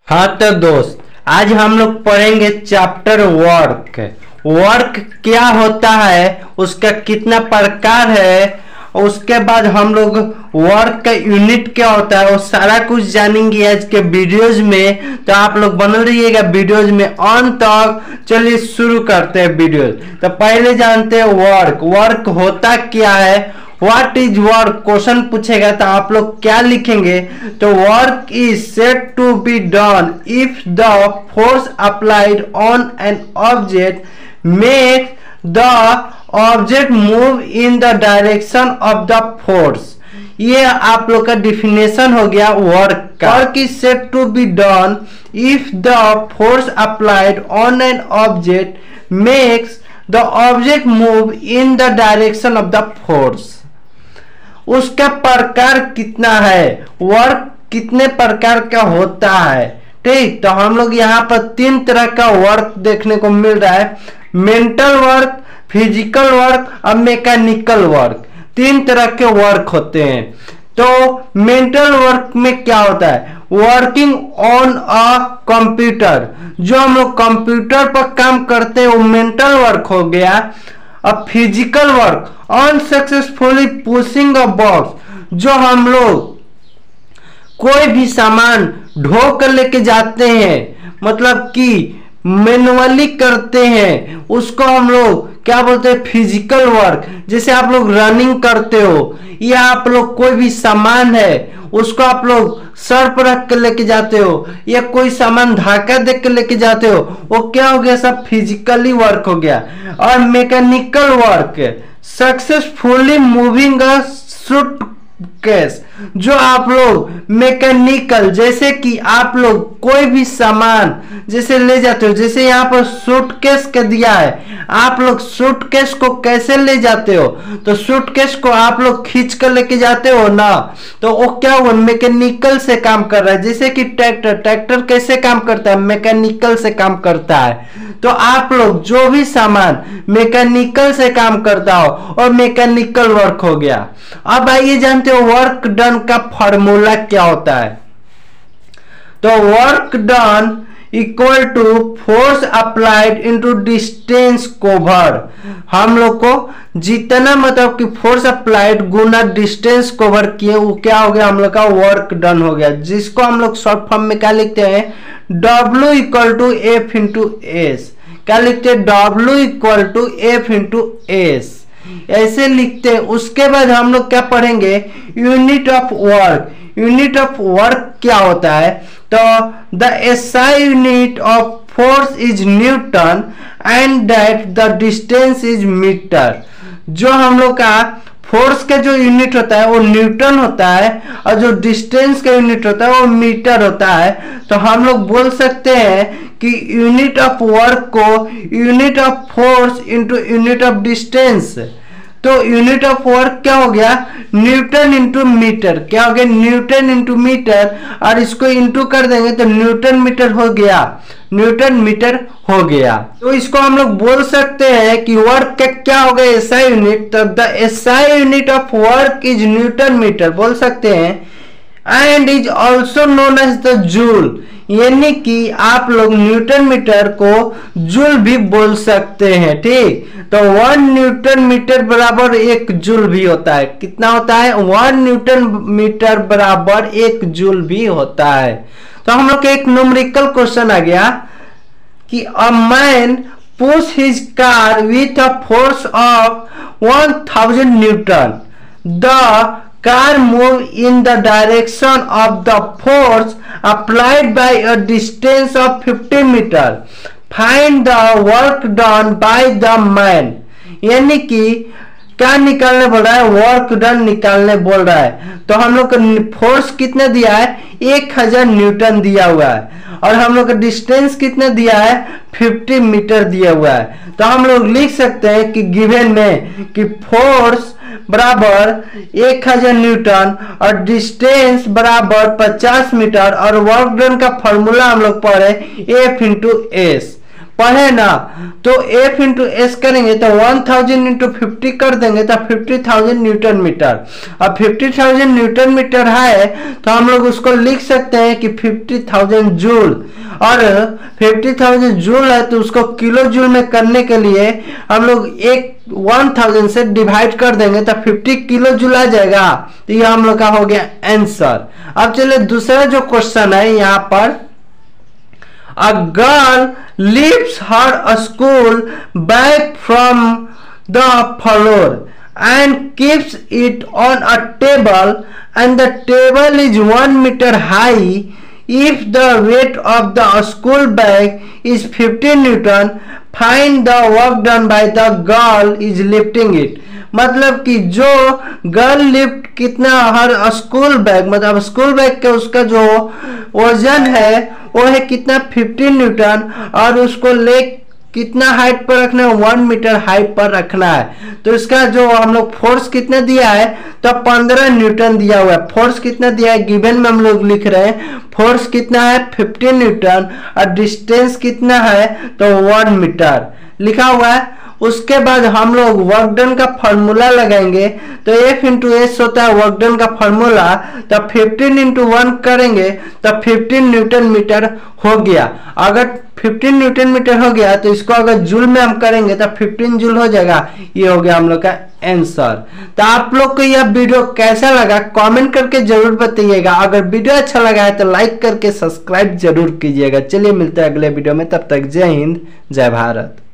हाँ तो दोस्त, आज हम लोग पढ़ेंगे चैप्टर वर्क। वर्क क्या होता है, उसका कितना प्रकार है, उसके बाद हम लोग वर्क का यूनिट क्या होता है, वो सारा कुछ जानेंगे आज के वीडियोज में। तो आप लोग बने रहिएगा वीडियोज में अंत तक। चलिए शुरू करते हैं वीडियो। तो पहले जानते हैं वर्क। वर्क होता क्या है, What is work क्वेश्चन पूछेगा तो आप लोग क्या लिखेंगे। तो work is said to be done if the force applied on an object make the object move in the direction of the force. ये आप लोग का डिफिनेशन हो गया वर्क का। Work is said to be done if the force applied on an object makes the object move in the direction of the force. उसका प्रकार कितना है, वर्क कितने प्रकार का होता है। ठीक, तो हम लोग यहाँ पर तीन तरह का वर्क देखने को मिल रहा है। मेंटल वर्क, फिजिकल वर्क और मैकेनिकल वर्क। तीन तरह के वर्क होते हैं। तो मेंटल वर्क में क्या होता है, वर्किंग ऑन अ कंप्यूटर। जो हम लोग कंप्यूटर पर काम करते हैं वो मेंटल वर्क हो गया। अब physical work, unsuccessfully pushing a box. जो हम लोग कोई भी सामान ढो कर लेके जाते हैं, मतलब कि मैनुअली करते हैं, उसको हम लोग क्या बोलते हैं, फिजिकल वर्क। जैसे आप लोग रनिंग करते हो या आप लोग कोई भी सामान है उसको आप लोग सर पर रख के लेके जाते हो या कोई सामान धक्का दे के लेके जाते हो, वो क्या हो गया, सब फिजिकली वर्क हो गया। और मैकेनिकल वर्क, सक्सेसफुली मूविंग अ सूटकेस। जो आप लोग मैकेनिकल, जैसे कि आप लोग कोई भी सामान जैसे ले जाते हो, जैसे यहाँ पर सूटकेस का दिया है, आप लोग सूटकेस को कैसे ले जाते हो, तो सूटकेस को आप लोग खींच कर लेके जाते हो ना, तो वो क्या हुआ, मैकेनिकल से काम कर रहा है। जैसे कि ट्रैक्टर कैसे काम करता है, मैकेनिकल से काम करता है। तो आप लोग जो भी सामान मैकेनिकल से काम करता हो और मैकेनिकल वर्क हो गया। अब आइए जानते हो वर्क डन का फॉर्मूला क्या होता है। तो work done equal to force applied into distance cover. हम लोग को जितना मतलब कि फोर्स अप्लाइड गुना डिस्टेंस कवर किए, वो क्या हो गया, हम लोग का वर्क डन हो गया। जिसको हम लोग शॉर्ट फॉर्म में क्या लिखते हैं, W equal to F into S. क्या लिखते हैं, W equal to F into S, ऐसे लिखते हैं। उसके बाद हम लोग क्या पढ़ेंगे, unit of work. Unit of work क्या होता है, तो the SI unit of force is newton and that the distance is metre. जो हम लोग का फोर्स का जो यूनिट होता है वो न्यूटन होता है और जो डिस्टेंस का यूनिट होता है वो मीटर होता है। तो हम लोग बोल सकते हैं कि यूनिट ऑफ वर्क को unit of force into unit of distance. तो यूनिट ऑफ वर्क क्या हो गया, न्यूटन इंटू मीटर। क्या हो गया, न्यूटन इंटू मीटर, और इसको इंटू कर देंगे तो न्यूटन मीटर हो गया, न्यूटन मीटर हो गया। तो इसको हम लोग बोल सकते हैं कि वर्क का क्या हो गया, एसआई यूनिट। तो the SI unit of work is newton metre बोल सकते हैं। And is also known as the joule, यानी कि आप लोग न्यूटन मीटर को जूल भी बोल सकते हैं। ठीक, तो 1 न्यूटन मीटर बराबर 1 जूल भी होता है। कितना होता है, 1 न्यूटन मीटर बराबर 1 जूल भी होता है। तो हम लोग एक न्यूमेरिकल क्वेश्चन आ गया कि a man push his car with a force of 1000 Newton. The car move in the direction of the force applied by a distance of 50 meter. Find the work done by the man. यानी कि क्या निकालने बोल रहा है, work done निकालने बोल रहा है। तो हम लोग का फोर्स कितने दिया है, 1000 न्यूटन दिया हुआ है, और हम लोग का डिस्टेंस कितने दिया है, 50 मीटर दिया हुआ है। तो हम लोग लिख सकते हैं कि गिवन में कि फोर्स बराबर 1000 न्यूटन और डिस्टेंस बराबर 50 मीटर, और वर्क डन का फॉर्मूला हम लोग पढ़े एफ इंटू एस। पढ़े ना, तो F इंटू एस करेंगे तो 1000 इंटू 50 कर देंगे तो 50,000 न्यूटन मीटर। अब 50,000 न्यूटन मीटर है तो हम लोग उसको लिख सकते हैं कि 50,000 जूल, और 50,000 जूल है तो उसको किलो जूल में करने के लिए हम लोग 1000 से डिवाइड कर देंगे तो 50 किलो जूल आ जाएगा। तो ये हम लोग का हो गया आंसर। अब चलिए दूसरा जो क्वेश्चन है यहाँ पर, A girl leaves her school bag from the floor and keeps it on a table, and the table is 1 meter high. If the weight of the school bag is 15 Newton, find the work done by the girl is lifting it। मतलब कि जो girl lift कितना हर school bag, मतलब school bag के उसका जो वजन है वो है कितना 15 न्यूटन, और उसको ले कितना हाइट पर रखना है 1 मीटर हाइट पर रखना है। तो इसका जो हम लोग फोर्स कितना दिया है तो 15 न्यूटन दिया हुआ है। फोर्स कितना दिया है गिवन में हम लोग लिख रहे हैं, फोर्स कितना है 15 न्यूटन और डिस्टेंस कितना है तो 1 मीटर लिखा हुआ है। उसके बाद हम लोग वर्क डन का फॉर्मूला लगाएंगे तो F इंटू एस होता है वर्क डन का फॉर्मूला, तो 15 इंटू 1 करेंगे तो 15 न्यूटन मीटर हो गया। अगर 15 न्यूटन मीटर हो गया तो इसको अगर जूल में हम करेंगे तो 15 जूल हो जाएगा। ये हो गया हम लोग का आंसर। तो आप लोग को यह वीडियो कैसा लगा कमेंट करके जरूर बताइएगा। अगर वीडियो अच्छा लगा है तो लाइक करके सब्सक्राइब जरूर कीजिएगा। चलिए मिलते हैं अगले वीडियो में, तब तक जय हिंद जय भारत।